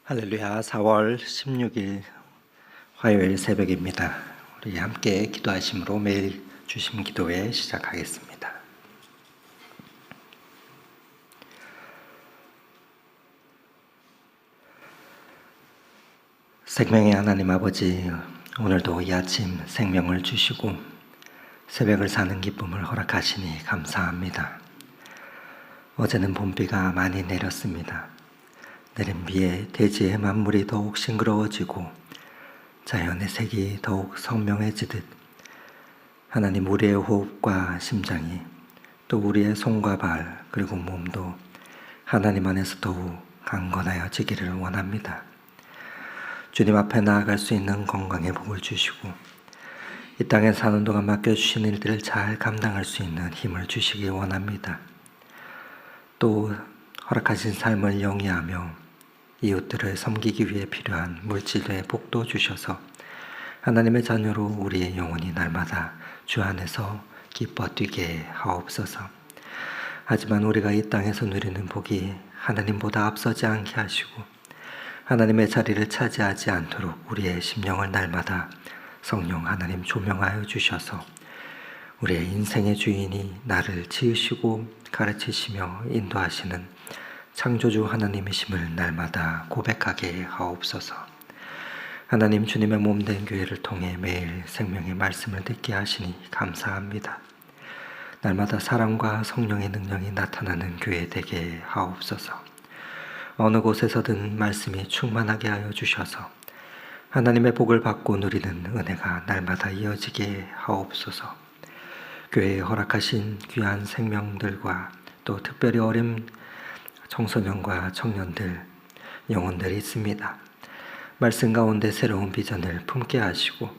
할렐루야. 4월 16일 화요일 새벽입니다. 우리 함께 기도하심으로 매일 주심 기도회 시작하겠습니다. 생명의 하나님 아버지, 오늘도 이 아침 생명을 주시고 새벽을 사는 기쁨을 허락하시니 감사합니다. 어제는 봄비가 많이 내렸습니다. 내린 비에 대지의 만물이 더욱 싱그러워지고 자연의 색이 더욱 선명해지듯 하나님, 우리의 호흡과 심장이, 또 우리의 손과 발 그리고 몸도 하나님 안에서 더욱 강건하여지기를 원합니다. 주님 앞에 나아갈 수 있는 건강의 복을 주시고 이 땅에 사는 동안 맡겨주신 일들을 잘 감당할 수 있는 힘을 주시기 원합니다. 또 허락하신 삶을 영위하며 이웃들을 섬기기 위해 필요한 물질의 복도 주셔서 하나님의 자녀로 우리의 영혼이 날마다 주 안에서 기뻐 뛰게 하옵소서. 하지만 우리가 이 땅에서 누리는 복이 하나님보다 앞서지 않게 하시고 하나님의 자리를 차지하지 않도록 우리의 심령을 날마다 성령 하나님 조명하여 주셔서 우리의 인생의 주인이 나를 지으시고 가르치시며 인도하시는 창조주 하나님이심을 날마다 고백하게 하옵소서. 하나님, 주님의 몸된 교회를 통해 매일 생명의 말씀을 듣게 하시니 감사합니다. 날마다 사랑과 성령의 능력이 나타나는 교회 되게 하옵소서. 어느 곳에서든 말씀이 충만하게 하여 주셔서 하나님의 복을 받고 누리는 은혜가 날마다 이어지게 하옵소서. 교회에 허락하신 귀한 생명들과 또 특별히 어린 청소년과 청년들, 영혼들이 있습니다. 말씀 가운데 새로운 비전을 품게 하시고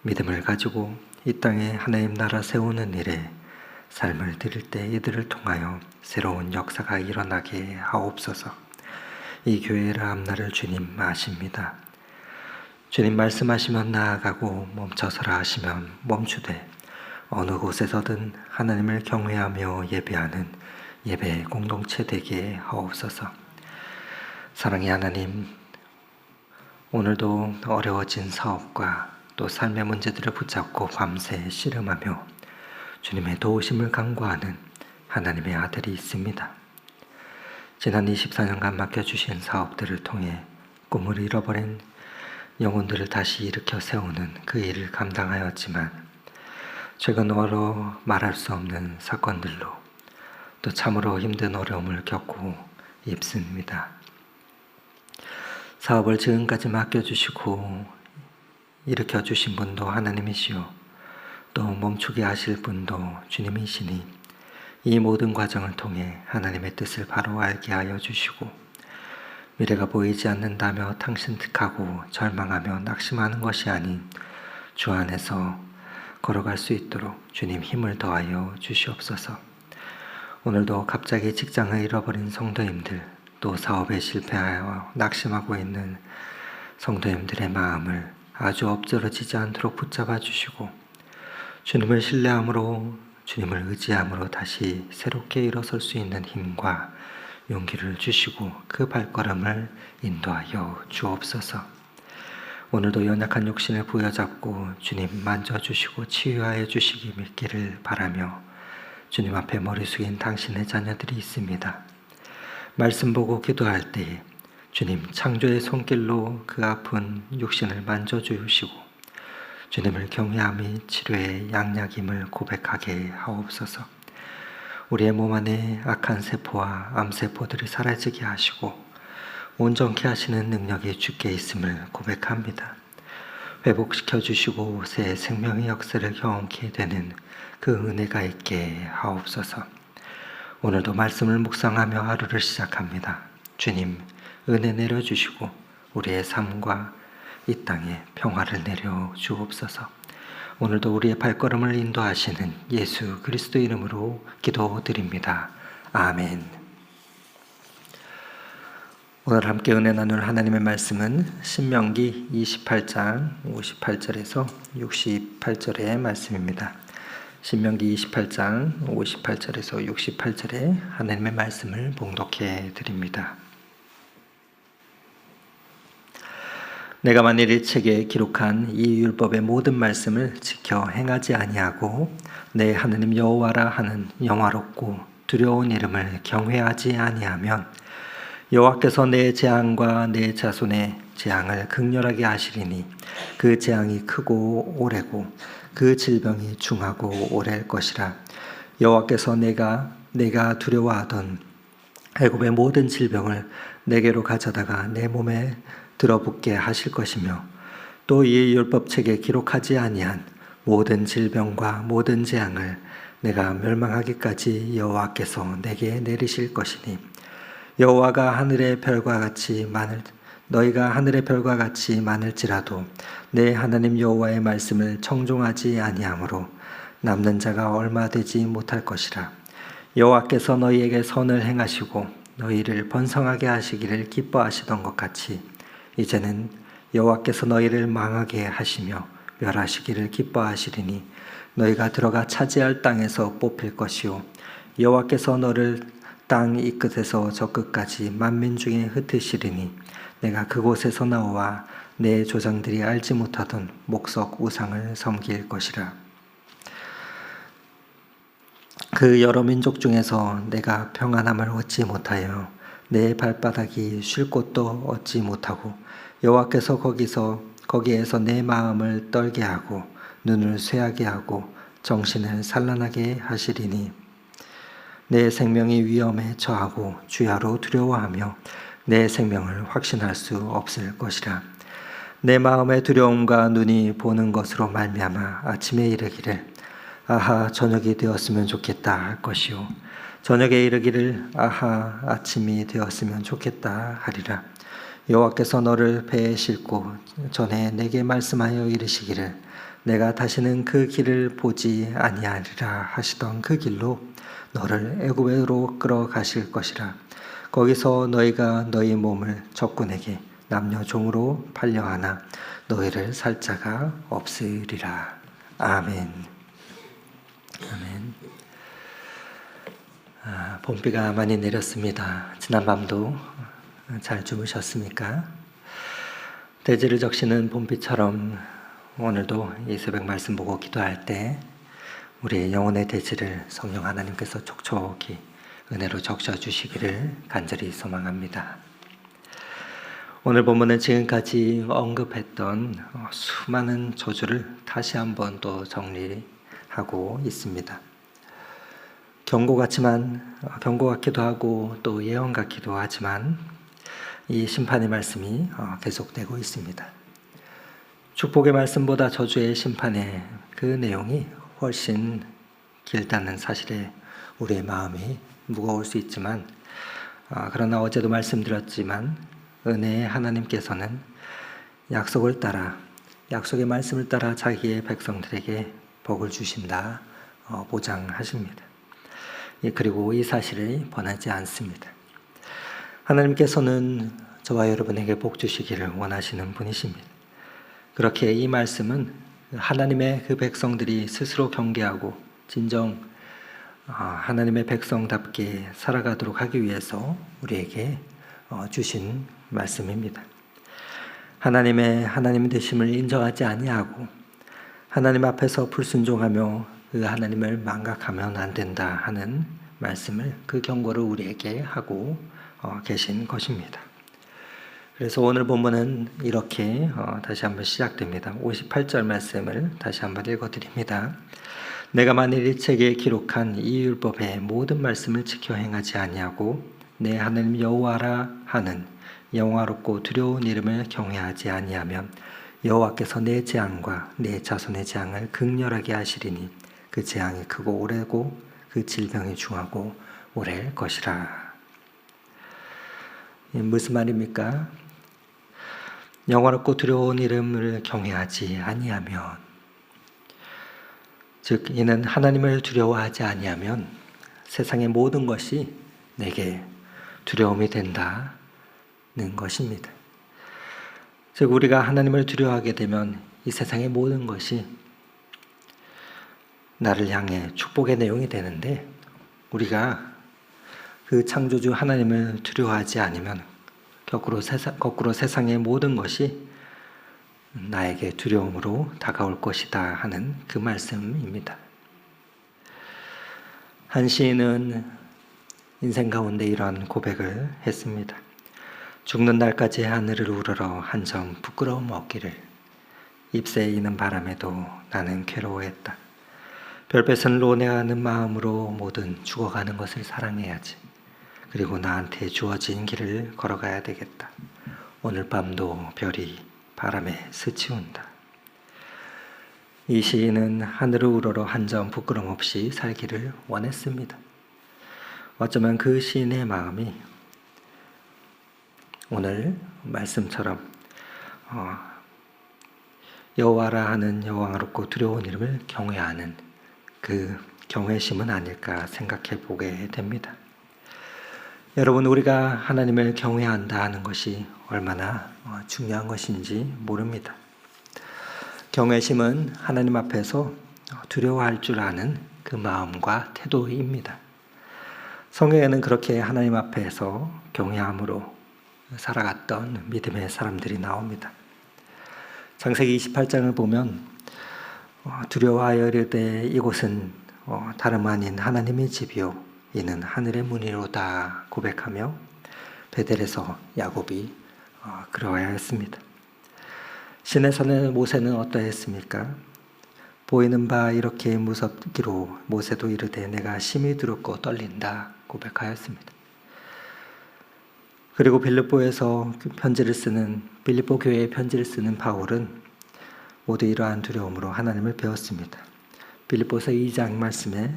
믿음을 가지고 이 땅에 하나님 나라 세우는 일에 삶을 드릴 때 이들을 통하여 새로운 역사가 일어나게 하옵소서. 이 교회를 앞날을 주님 아십니다. 주님 말씀하시면 나아가고 멈춰서라 하시면 멈추되 어느 곳에서든 하나님을 경외하며 예배하는 예배 공동체 되게 하옵소서. 사랑의 하나님, 오늘도 어려워진 사업과 또 삶의 문제들을 붙잡고 밤새 씨름하며 주님의 도우심을 간구하는 하나님의 아들이 있습니다. 지난 24년간 맡겨주신 사업들을 통해 꿈을 잃어버린 영혼들을 다시 일으켜 세우는 그 일을 감당하였지만 최근 여러 말할 수 없는 사건들로 또 참으로 힘든 어려움을 겪고 있습니다. 사업을 지금까지 맡겨주시고 일으켜주신 분도 하나님이시오, 또 멈추게 하실 분도 주님이시니 이 모든 과정을 통해 하나님의 뜻을 바로 알게 하여 주시고 미래가 보이지 않는다며 탕신특하고 절망하며 낙심하는 것이 아닌 주 안에서 걸어갈 수 있도록 주님 힘을 더하여 주시옵소서. 오늘도 갑자기 직장을 잃어버린 성도님들, 또 사업에 실패하여 낙심하고 있는 성도님들의 마음을 아주 엎드러지지 않도록 붙잡아 주시고 주님을 신뢰함으로, 주님을 의지함으로 다시 새롭게 일어설 수 있는 힘과 용기를 주시고 그 발걸음을 인도하여 주옵소서. 오늘도 연약한 육신을 부여잡고 주님 만져주시고 치유하여 주시기 믿기를 바라며 주님 앞에 머리 숙인 당신의 자녀들이 있습니다. 말씀 보고 기도할 때에 주님 창조의 손길로 그 아픈 육신을 만져주시고 주님을 경외함이 치료의 양약임을 고백하게 하옵소서. 우리의 몸 안에 악한 세포와 암세포들이 사라지게 하시고 온전케 하시는 능력이 주께 있음을 고백합니다. 회복시켜 주시고 새 생명의 역사를 경험케 되는 그 은혜가 있게 하옵소서. 오늘도 말씀을 묵상하며 하루를 시작합니다. 주님 은혜 내려주시고 우리의 삶과 이 땅에 평화를 내려 주옵소서. 오늘도 우리의 발걸음을 인도하시는 예수 그리스도 이름으로 기도드립니다. 아멘. 오늘 함께 은혜 나눌 하나님의 말씀은 신명기 28장 58절에서 68절의 말씀입니다. 신명기 28장 58절에서 68절의 하나님의 말씀을 봉독해 드립니다. 내가 만일 이 책에 기록한 이 율법의 모든 말씀을 지켜 행하지 아니하고 내 하느님 여호와라 하는 영화롭고 두려운 이름을 경외하지 아니하면 여호와께서 내 재앙과 내 자손의 재앙을 극렬하게 하시리니 그 재앙이 크고 오래고 그 질병이 중하고 오래일 것이라. 여호와께서 내가 두려워하던 애굽의 모든 질병을 내게로 가져다가 내 몸에 들어붙게 하실 것이며 또 이 율법책에 기록하지 아니한 모든 질병과 모든 재앙을 내가 멸망하기까지 여호와께서 내게 내리실 것이니 여호와가 하늘의 별과 같이 너희가 하늘의 별과 같이 많을지라도 내 하나님 여호와의 말씀을 청종하지 아니하므로 남는 자가 얼마 되지 못할 것이라. 여호와께서 너희에게 선을 행하시고 너희를 번성하게 하시기를 기뻐하시던 것 같이 이제는 여호와께서 너희를 망하게 하시며 멸하시기를 기뻐하시리니 너희가 들어가 차지할 땅에서 뽑힐 것이요 여호와께서 너를 땅 이 끝에서 저 끝까지 만민 중에 흩으시리니 내가 그곳에서 나와 내 조상들이 알지 못하던 목석 우상을 섬길 것이라. 그 여러 민족 중에서 내가 평안함을 얻지 못하여 내 발바닥이 쉴 곳도 얻지 못하고 여호와께서 거기에서 내 마음을 떨게 하고 눈을 쇠하게 하고 정신을 산란하게 하시리니 내 생명이 위험에 처하고 주야로 두려워하며 내 생명을 확신할 수 없을 것이라. 내 마음의 두려움과 눈이 보는 것으로 말미암아 아침에 이르기를 아하 저녁이 되었으면 좋겠다 할 것이요 저녁에 이르기를 아하 아침이 되었으면 좋겠다 하리라. 여호와께서 너를 배에 싣고 전에 내게 말씀하여 이르시기를 내가 다시는 그 길을 보지 아니하리라 하시던 그 길로 너를 애굽으로 끌어가실 것이라. 거기서 너희가 너희 몸을 적군에게 남녀 종으로 팔려하나 너희를 살 자가 없으리라. 아멘. 아멘. 봄비가 많이 내렸습니다. 지난밤도 잘 주무셨습니까? 대지를 적시는 봄비처럼 오늘도 이 새벽 말씀 보고 기도할 때 우리의 영혼의 대지를 성령 하나님께서 촉촉히 은혜로 적셔주시기를 간절히 소망합니다. 오늘 본문은 지금까지 언급했던 수많은 저주를 다시 한번 또 정리하고 있습니다. 경고 같기도 하고 또 예언 같기도 하지만 이 심판의 말씀이 계속되고 있습니다. 축복의 말씀보다 저주의 심판의 그 내용이 훨씬 길다는 사실에 우리의 마음이 무거울 수 있지만 그러나 어제도 말씀드렸지만 은혜의 하나님께서는 약속의 말씀을 따라 자기의 백성들에게 복을 주신다 보장하십니다. 그리고 이 사실을 번하지 않습니다. 하나님께서는 저와 여러분에게 복 주시기를 원하시는 분이십니다. 그렇게 이 말씀은 하나님의 그 백성들이 스스로 경계하고 진정 하나님의 백성답게 살아가도록 하기 위해서 우리에게 주신 말씀입니다. 하나님 되심을 인정하지 아니하고 하나님 앞에서 불순종하며 그 하나님을 망각하면 안 된다 하는 말씀을 그 경고를 우리에게 하고 계신 것입니다. 그래서 오늘 본문은 이렇게 다시 한번 시작됩니다. 58절 말씀을 다시 한번 읽어드립니다. 내가 만일 이 책에 기록한 이 율법의 모든 말씀을 지켜 행하지 아니하고 내 하나님 여호와라 하는 영화롭고 두려운 이름을 경외하지 아니하면 여호와께서 내 재앙과 내 자손의 재앙을 극렬하게 하시리니 그 재앙이 크고 오래고 그 질병이 중하고 오래일 것이라. 무슨 말입니까? 영화롭고 두려운 이름을 경외하지 아니하면, 즉 이는 하나님을 두려워하지 아니하면 세상의 모든 것이 내게 두려움이 된다. 것입니다. 즉 우리가 하나님을 두려워하게 되면 이 세상의 모든 것이 나를 향해 축복의 내용이 되는데, 우리가 그 창조주 하나님을 두려워하지 않으면 거꾸로 세상의 모든 것이 나에게 두려움으로 다가올 것이다 하는 그 말씀입니다. 한 시인은 인생 가운데 이러한 고백을 했습니다. 죽는 날까지 하늘을 우러러 한 점 부끄러움 없기를, 잎새에 이는 바람에도 나는 괴로워했다. 별빛은 로내하는 마음으로 뭐든 죽어가는 것을 사랑해야지. 그리고 나한테 주어진 길을 걸어가야 되겠다. 오늘 밤도 별이 바람에 스치운다. 이 시인은 하늘을 우러러 한 점 부끄럼 없이 살기를 원했습니다. 어쩌면 그 시인의 마음이 오늘 말씀처럼 여호와라 하는 여호와롭고 두려운 이름을 경외하는 그 경외심은 아닐까 생각해 보게 됩니다. 여러분, 우리가 하나님을 경외한다 하는 것이 얼마나 중요한 것인지 모릅니다. 경외심은 하나님 앞에서 두려워할 줄 아는 그 마음과 태도입니다. 성경에는 그렇게 하나님 앞에서 경외함으로 살아갔던 믿음의 사람들이 나옵니다. 창세기 28장을 보면 두려워하여 이르되 이곳은 다름 아닌 하나님의 집이요 이는 하늘의 문이로다 고백하며 베델에서 야곱이 그러하였습니다. 시내산의 모세는 어떠했습니까? 보이는 바 이렇게 무섭기로 모세도 이르되 내가 심히 두렵고 떨린다 고백하였습니다. 그리고 빌립보에서 빌립보 교회에 편지를 쓰는 바울은 모두 이러한 두려움으로 하나님을 배웠습니다. 빌립보서 2장 말씀에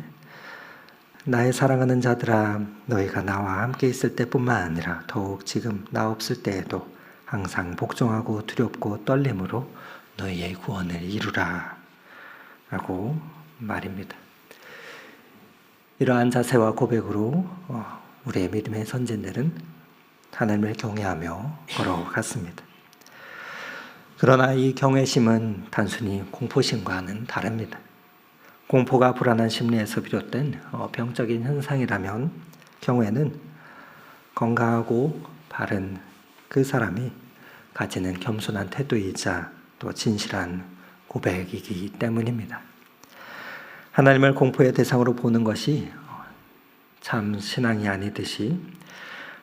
나의 사랑하는 자들아, 너희가 나와 함께 있을 때뿐만 아니라 더욱 지금 나 없을 때에도 항상 복종하고 두렵고 떨림으로 너희의 구원을 이루라 라고 말입니다. 이러한 자세와 고백으로 우리의 믿음의 선진들은 하나님을 경외하며 걸어갔습니다. 그러나 이 경외심은 단순히 공포심과는 다릅니다. 공포가 불안한 심리에서 비롯된 병적인 현상이라면 경외는 건강하고 바른 그 사람이 가지는 겸손한 태도이자 또 진실한 고백이기 때문입니다. 하나님을 공포의 대상으로 보는 것이 참 신앙이 아니듯이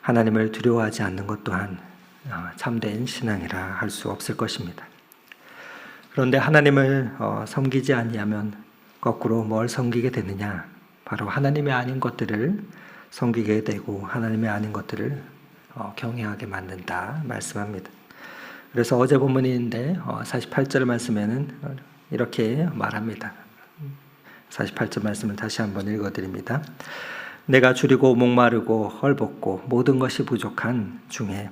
하나님을 두려워하지 않는 것 또한 참된 신앙이라 할 수 없을 것입니다. 그런데 하나님을 섬기지 아니하면 거꾸로 뭘 섬기게 되느냐? 바로 하나님이 아닌 것들을 섬기게 되고 하나님이 아닌 것들을 경외하게 만든다 말씀합니다. 그래서 어제 본문인데 48절 말씀에는 이렇게 말합니다. 48절 말씀을 다시 한번 읽어드립니다. 내가 줄이고 목마르고 헐벗고 모든 것이 부족한 중에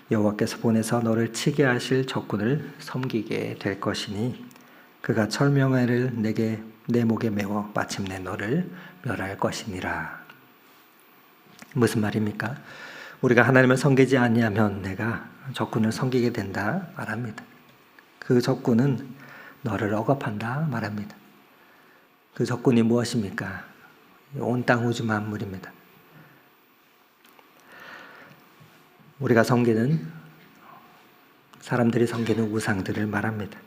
여호와께서 보내서 너를 치게 하실 적군을 섬기게 될 것이니 그가 철명회를 내 목에 메워 마침내 너를 멸할 것이니라. 무슨 말입니까? 우리가 하나님을 섬기지 아니하면 내가 적군을 섬기게 된다 말합니다. 그 적군은 너를 억압한다 말합니다. 그 적군이 무엇입니까? 온 땅 우주 만물입니다. 우리가 사람들이 섬기는 우상들을 말합니다.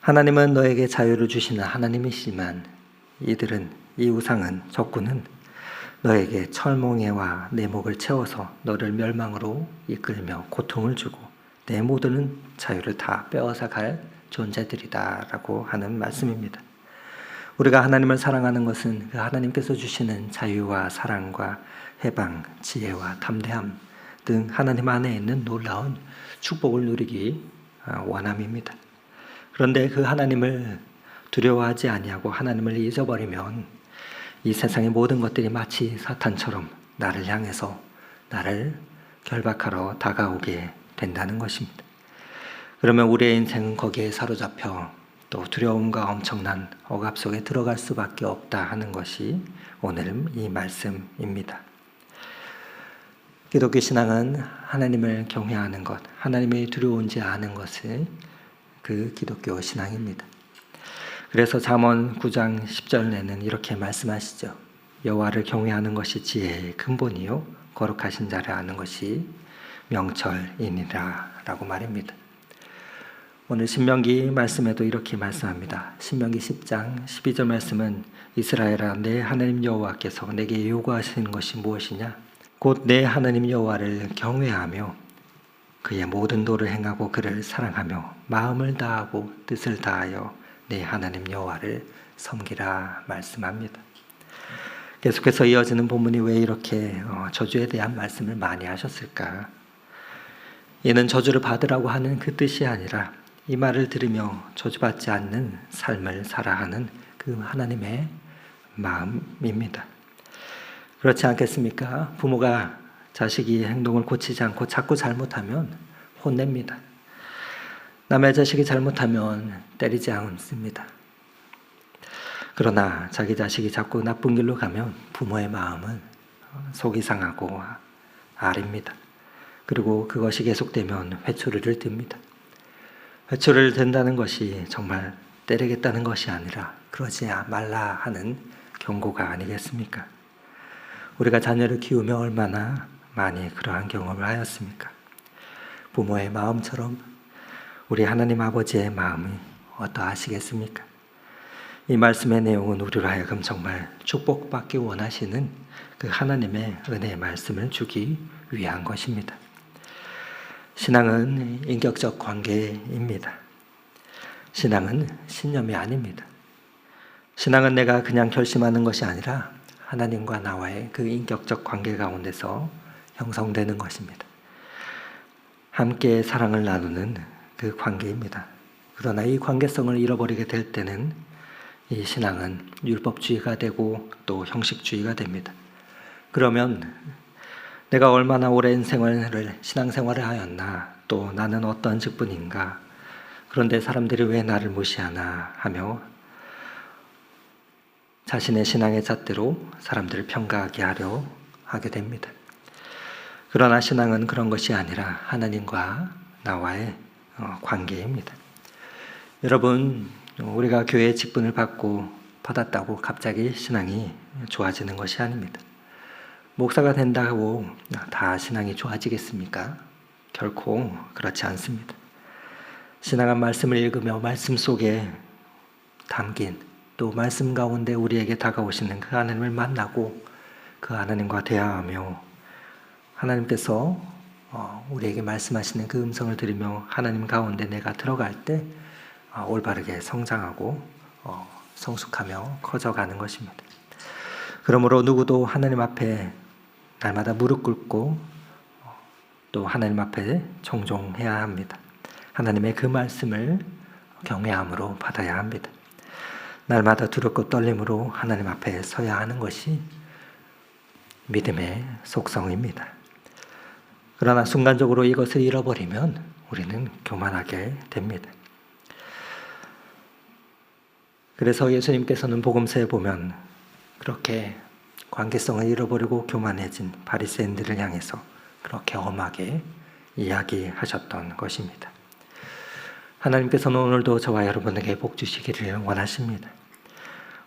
하나님은 너에게 자유를 주시는 하나님이시지만 이 우상은, 적군은 너에게 철몽에와 내 목을 채워서 너를 멸망으로 이끌며 고통을 주고 내 모든 자유를 다 빼앗아 갈 존재들이다 라고 하는 말씀입니다. 우리가 하나님을 사랑하는 것은 그 하나님께서 주시는 자유와 사랑과 해방, 지혜와 담대함 등 하나님 안에 있는 놀라운 축복을 누리기 원함입니다. 그런데 그 하나님을 두려워하지 아니하고 하나님을 잊어버리면 이 세상의 모든 것들이 마치 사탄처럼 나를 향해서 나를 결박하러 다가오게 된다는 것입니다. 그러면 우리의 인생은 거기에 사로잡혀 또 두려움과 엄청난 억압 속에 들어갈 수밖에 없다 하는 것이 오늘 이 말씀입니다. 기독교 신앙은 하나님을 경외하는 것, 하나님이 두려운지 아는 것을 그 기독교 신앙입니다. 그래서 잠언 9장 10절에는 이렇게 말씀하시죠. 여호와를 경외하는 것이 지혜의 근본이요 거룩하신 자를 아는 것이 명철이니라 라고 말입니다. 오늘 신명기 말씀에도 이렇게 말씀합니다. 신명기 10장 12절 말씀은 이스라엘아 내 하나님 여호와께서 내게 요구하시는 것이 무엇이냐? 곧 내 하나님 여호와를 경외하며 그의 모든 도를 행하고 그를 사랑하며 마음을 다하고 뜻을 다하여 내 하나님 여호와를 섬기라 말씀합니다. 계속해서 이어지는 본문이 왜 이렇게 저주에 대한 말씀을 많이 하셨을까? 이는 저주를 받으라고 하는 그 뜻이 아니라 이 말을 들으며 저주받지 않는 삶을 살아 하는 그 하나님의 마음입니다. 그렇지 않겠습니까? 부모가 자식이 행동을 고치지 않고 자꾸 잘못하면 혼냅니다. 남의 자식이 잘못하면 때리지 않습니다. 그러나 자기 자식이 자꾸 나쁜 길로 가면 부모의 마음은 속이 상하고 아립니다. 그리고 그것이 계속되면 회초리를 듭니다. 회초리를 든다는 것이 정말 때리겠다는 것이 아니라 그러지 말라 하는 경고가 아니겠습니까? 우리가 자녀를 키우며 얼마나 많이 그러한 경험을 하였습니까? 부모의 마음처럼 우리 하나님 아버지의 마음이 어떠하시겠습니까? 이 말씀의 내용은 우리로 하여금 정말 축복받기 원하시는 그 하나님의 은혜의 말씀을 주기 위한 것입니다. 신앙은 인격적 관계입니다. 신앙은 신념이 아닙니다. 신앙은 내가 그냥 결심하는 것이 아니라 하나님과 나와의 그 인격적 관계 가운데서 형성되는 것입니다. 함께 사랑을 나누는 그 관계입니다. 그러나 이 관계성을 잃어버리게 될 때는 이 신앙은 율법주의가 되고 또 형식주의가 됩니다. 그러면 내가 얼마나 오랜 신앙생활을 하였나, 또 나는 어떤 직분인가, 그런데 사람들이 왜 나를 무시하나 하며 자신의 신앙의 잣대로 사람들을 평가하게 하려 하게 됩니다. 그러나 신앙은 그런 것이 아니라 하나님과 나와의 관계입니다. 여러분, 우리가 교회의 직분을 받았다고 갑자기 신앙이 좋아지는 것이 아닙니다. 목사가 된다고 다 신앙이 좋아지겠습니까? 결코 그렇지 않습니다. 신앙한 말씀을 읽으며 말씀 속에 담긴 또 말씀 가운데 우리에게 다가오시는 그 하나님을 만나고 그 하나님과 대화하며 하나님께서 우리에게 말씀하시는 그 음성을 들으며 하나님 가운데 내가 들어갈 때 올바르게 성장하고 성숙하며 커져가는 것입니다. 그러므로 누구도 하나님 앞에 날마다 무릎 꿇고 또 하나님 앞에 청종해야 합니다. 하나님의 그 말씀을 경외함으로 받아야 합니다. 날마다 두렵고 떨림으로 하나님 앞에 서야 하는 것이 믿음의 속성입니다. 그러나 순간적으로 이것을 잃어버리면 우리는 교만하게 됩니다. 그래서 예수님께서는 복음서에 보면 그렇게 관계성을 잃어버리고 교만해진 바리새인들을 향해서 그렇게 험하게 이야기하셨던 것입니다. 하나님께서는 오늘도 저와 여러분에게 복 주시기를 원하십니다.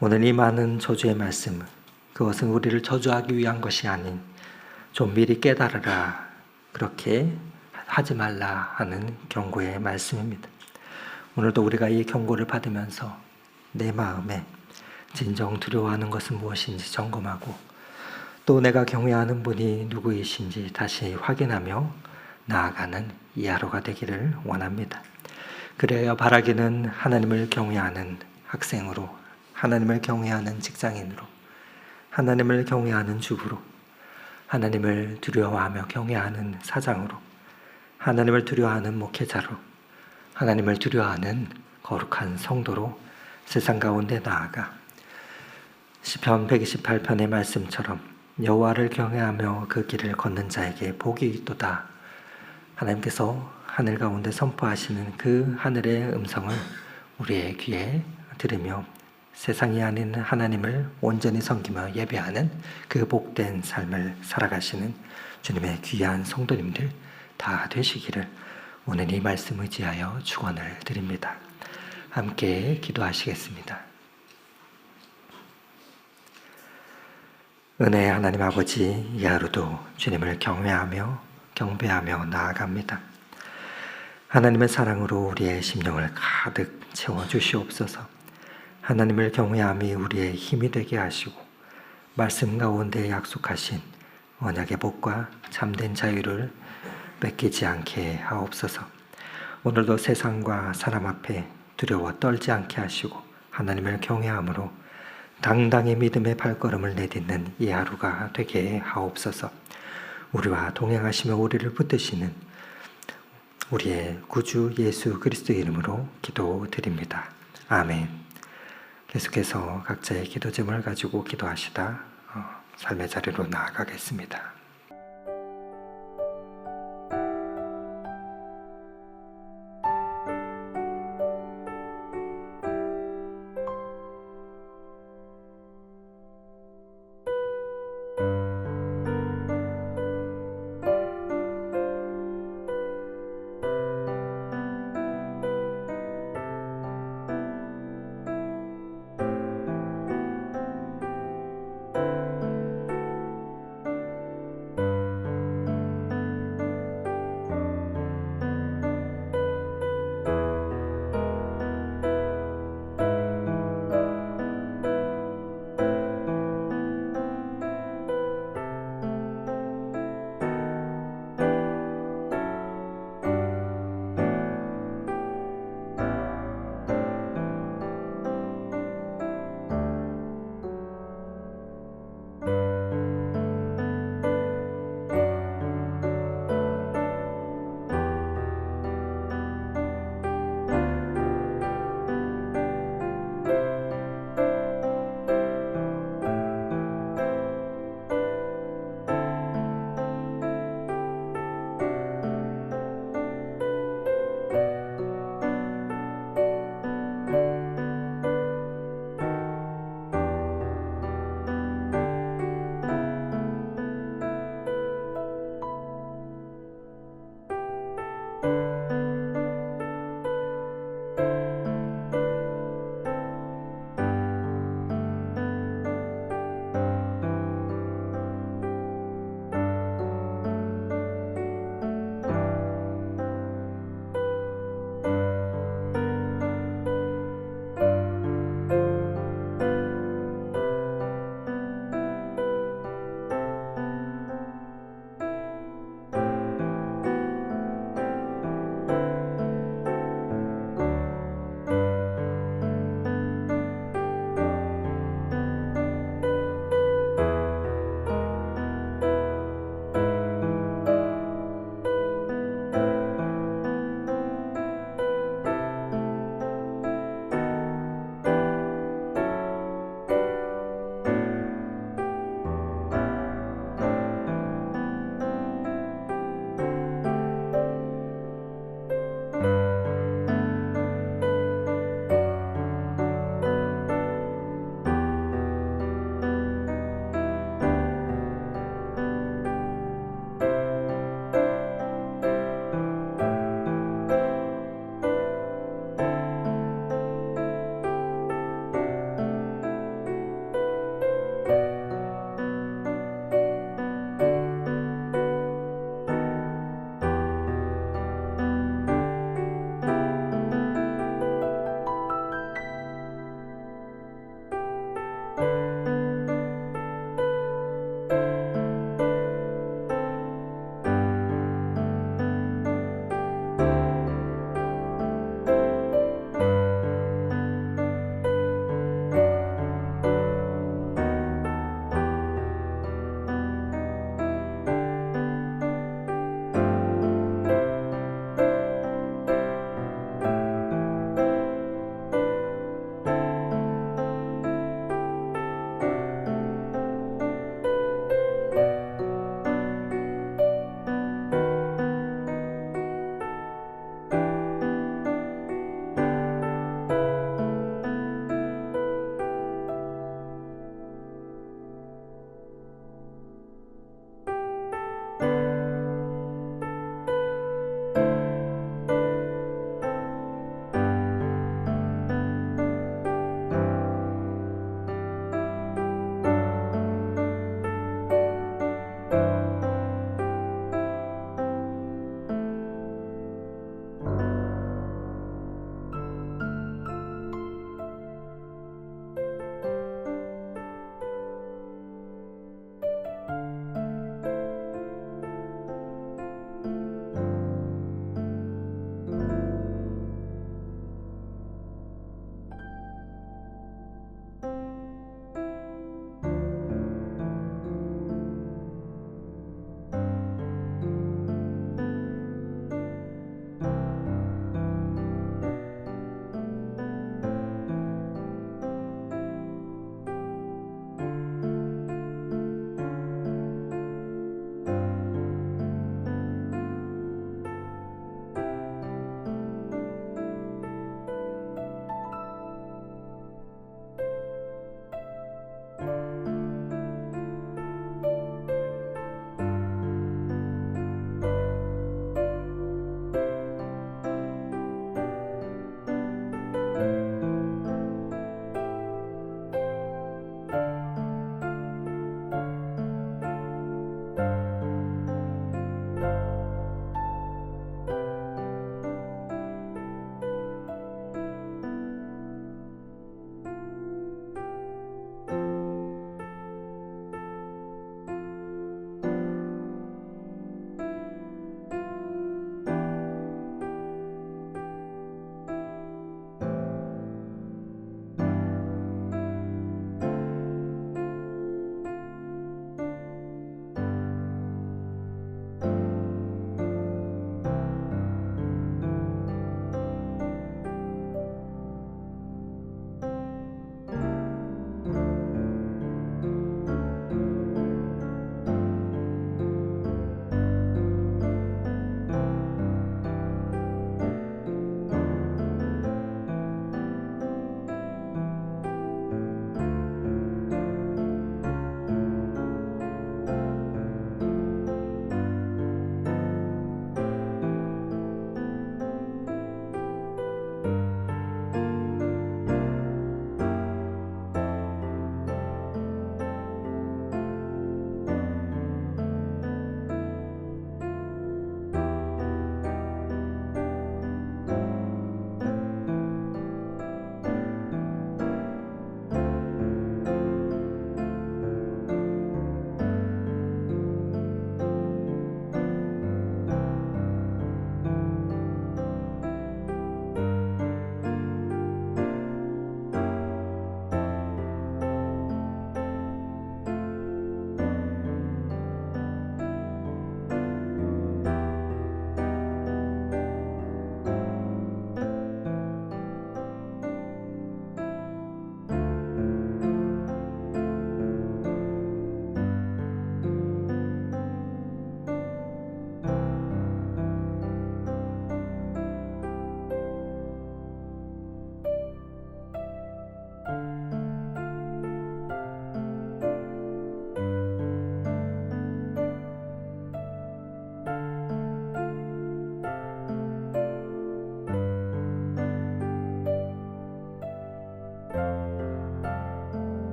오늘 이 많은 저주의 말씀, 그것은 우리를 저주하기 위한 것이 아닌 좀 미리 깨달으라, 그렇게 하지 말라 하는 경고의 말씀입니다. 오늘도 우리가 이 경고를 받으면서 내 마음에 진정 두려워하는 것은 무엇인지 점검하고 또 내가 경외하는 분이 누구이신지 다시 확인하며 나아가는 이 하루가 되기를 원합니다. 그래야 바라기는 하나님을 경외하는 학생으로, 하나님을 경외하는 직장인으로, 하나님을 경외하는 주부로, 하나님을 두려워하며 경외하는 사장으로, 하나님을 두려워하는 목회자로, 하나님을 두려워하는 거룩한 성도로 세상 가운데 나아가 시편 128편의 말씀처럼 여호와를 경외하며 그 길을 걷는 자에게 복이 있도다. 하나님께서 하늘 가운데 선포하시는 그 하늘의 음성을 우리의 귀에 들으며 세상이 아닌 하나님을 온전히 섬기며 예배하는 그 복된 삶을 살아가시는 주님의 귀한 성도님들 다 되시기를 오늘 이 말씀 의지하여 축원을 드립니다. 함께 기도하시겠습니다. 은혜의 하나님 아버지, 이 하루도 주님을 경배하며 나아갑니다. 하나님의 사랑으로 우리의 심령을 가득 채워주시옵소서. 하나님을 경외함이 우리의 힘이 되게 하시고 말씀 가운데 약속하신 언약의 복과 참된 자유를 뺏기지 않게 하옵소서. 오늘도 세상과 사람 앞에 두려워 떨지 않게 하시고 하나님을 경외함으로 당당히 믿음의 발걸음을 내딛는 이 하루가 되게 하옵소서. 우리와 동행하시며 우리를 붙드시는 우리의 구주 예수 그리스도의 이름으로 기도드립니다. 아멘. 계속해서 각자의 기도 제목을 가지고 기도하시다 삶의 자리로 나아가겠습니다.